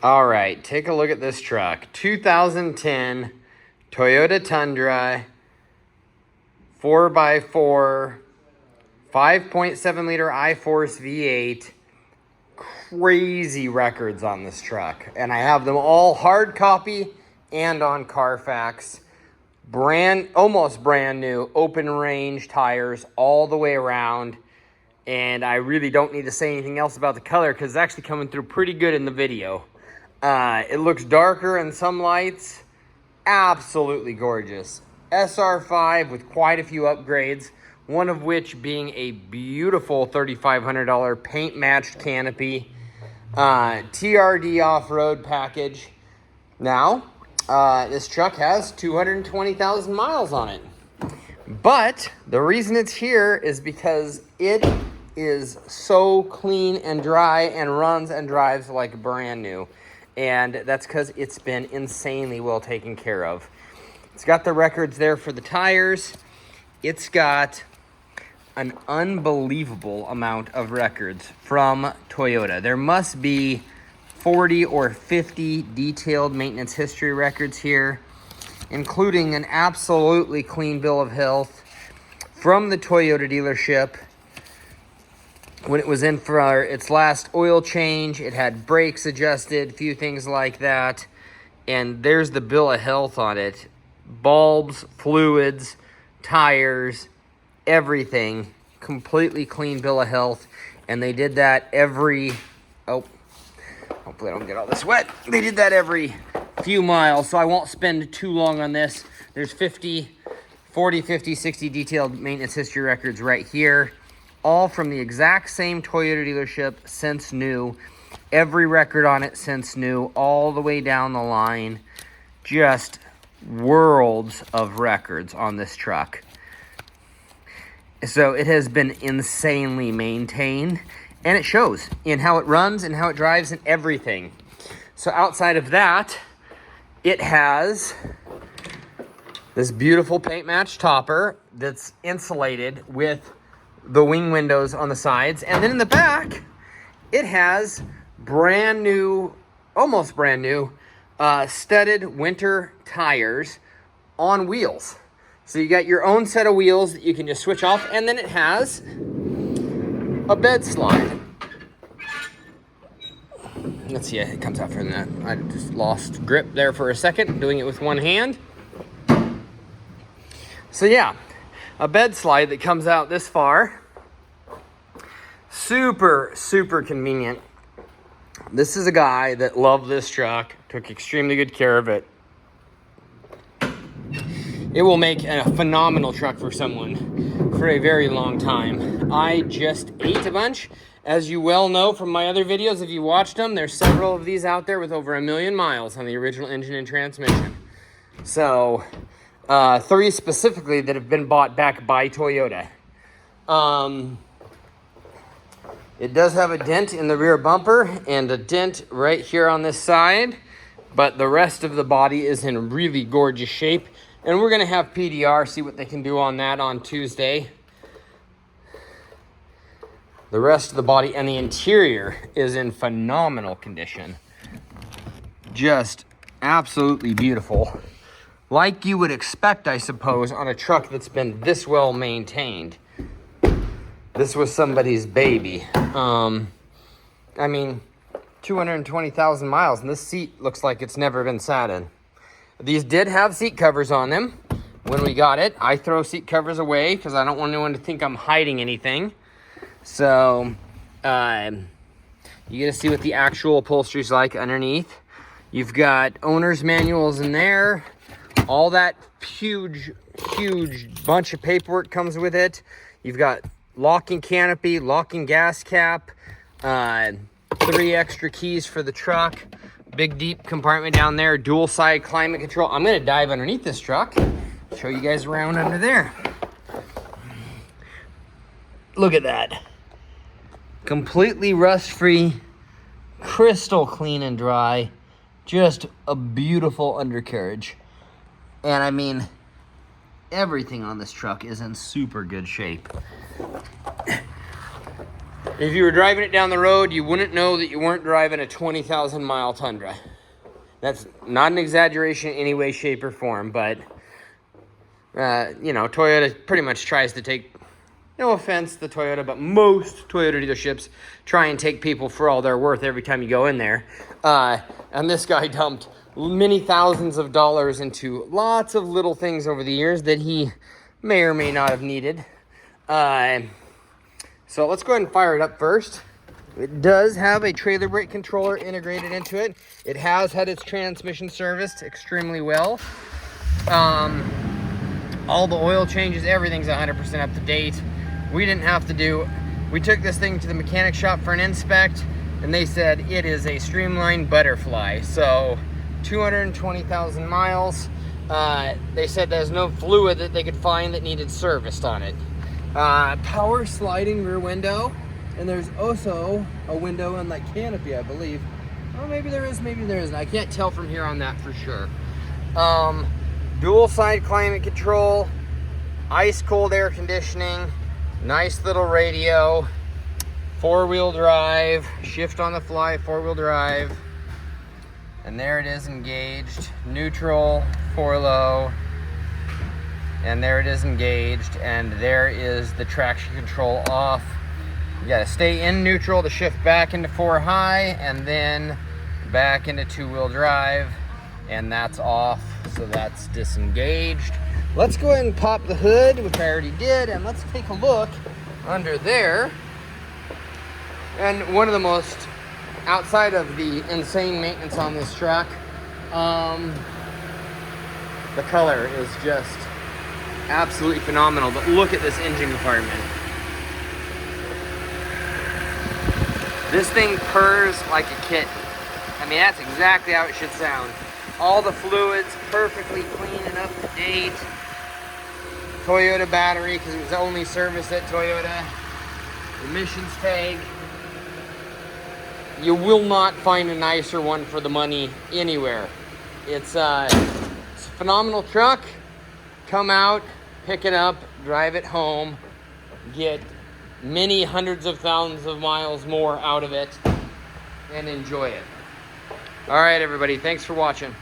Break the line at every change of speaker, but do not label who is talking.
All right, take a look at this truck. 2010 Toyota Tundra, 4x4, 5.7 liter I-Force V8. Crazy records on this truck. And I have them all hard copy and on Carfax. Almost brand new, open range tires all the way around. And I really don't need to say anything else about the color because it's actually coming through pretty good in the video. It looks darker in some lights. Absolutely gorgeous. SR5 with quite a few upgrades, one of which being a beautiful $3,500 paint matched canopy. TRD off-road package. Now, this truck has 220,000 miles on it. But the reason it's here is because it is so clean and dry and runs and drives like brand new. And that's because it's been insanely well taken care of. It's got the records there for the tires. It's got an unbelievable amount of records from Toyota. There must be 40 or 50 detailed maintenance history records here, including an absolutely clean bill of health from the Toyota dealership. When it was in for its last oil change, it had brakes adjusted, a few things like that. And there's the bill of health on it. Bulbs, fluids, tires, everything. Completely clean bill of health. And they did that hopefully I don't get all this wet. They did that every few miles, so I won't spend too long on this. There's 40, 50, 60 detailed maintenance history records right here. All from the exact same Toyota dealership since new. Every record on it since new, all the way down the line. Just worlds of records on this truck. So it has been insanely maintained, and it shows in how it runs and how it drives and everything. So outside of that, it has this beautiful paint match topper that's insulated with the wing windows on the sides. And then in the back, it has brand new, almost brand new, studded winter tires on wheels. So you got your own set of wheels that you can just switch off. And then it has a bed slide. Let's see, it comes out further than that. I just lost grip there for a second, doing it with one hand. So yeah, a bed slide that comes out this far. Super, super convenient. This is a guy that loved this truck, took extremely good care of it. It will make a phenomenal truck for someone for a very long time. I just ate a bunch. As you well know from my other videos, if you watched them, there's several of these out there with over 1 million miles on the original engine and transmission. So, 3 specifically that have been bought back by Toyota. It does have a dent in the rear bumper and a dent right here on this side, but the rest of the body is in really gorgeous shape. And we're gonna have PDR see what they can do on that on Tuesday. The rest of the body and the interior is in phenomenal condition. Just absolutely beautiful. Like you would expect, I suppose, on a truck that's been this well maintained. This was somebody's baby. I mean, 220,000 miles, and this seat looks like it's never been sat in. These did have seat covers on them when we got it. I throw seat covers away because I don't want anyone to think I'm hiding anything. So, you get to see what the actual upholstery's like underneath. You've got owner's manuals in there. All that huge bunch of paperwork comes with it. You've got locking canopy, locking gas cap, 3 extra keys for the truck, big deep compartment down there, dual side climate control. I'm gonna dive underneath this truck, show you guys around under there. Look at that. Completely rust-free, crystal clean and dry, just a beautiful undercarriage. And I mean, everything on this truck is in super good shape. If you were driving it down the road, you wouldn't know that you weren't driving a 20,000 mile Tundra. That's not an exaggeration in any way, shape, or form, but you know, Toyota pretty much tries to take, no offense to Toyota, but most Toyota dealerships try and take people for all they're worth every time you go in there. And this guy dumped many thousands of dollars into lots of little things over the years that he may or may not have needed. So let's go ahead and fire it up first. It does have a trailer brake controller integrated into it. It has had its transmission serviced extremely well. All the oil changes, everything's 100% up to date. We didn't have to do, we took this thing to the mechanic shop for an inspect, and they said it is a streamlined butterfly. So 220,000 miles. They said there's no fluid that they could find that needed serviced on it. Power sliding rear window, and there's also a window in that canopy, I believe. Oh, maybe there is, maybe there isn't. I can't tell from here on that for sure. Dual side climate control, ice cold air conditioning, nice little radio, 4-wheel drive, shift on the fly, 4-wheel drive. And there it is engaged, neutral, 4-low. And there it is engaged, and there is the traction control off. You gotta stay in neutral to shift back into 4-high, and then back into 2-wheel drive, and that's off, so that's disengaged. Let's go ahead and pop the hood, which I already did, and let's take a look under there. And one of the most, outside of the insane maintenance on this truck, the color is just absolutely phenomenal. But look at this engine compartment. This thing purrs like a kitten. I mean, that's exactly how it should sound. All the fluids perfectly clean and up to date. Toyota battery, because it was only serviced at Toyota. Emissions tag. You will not find a nicer one for the money anywhere. It's a phenomenal truck. Come out, pick it up, drive it home, get many hundreds of thousands of miles more out of it, and enjoy it. All right, everybody, thanks for watching.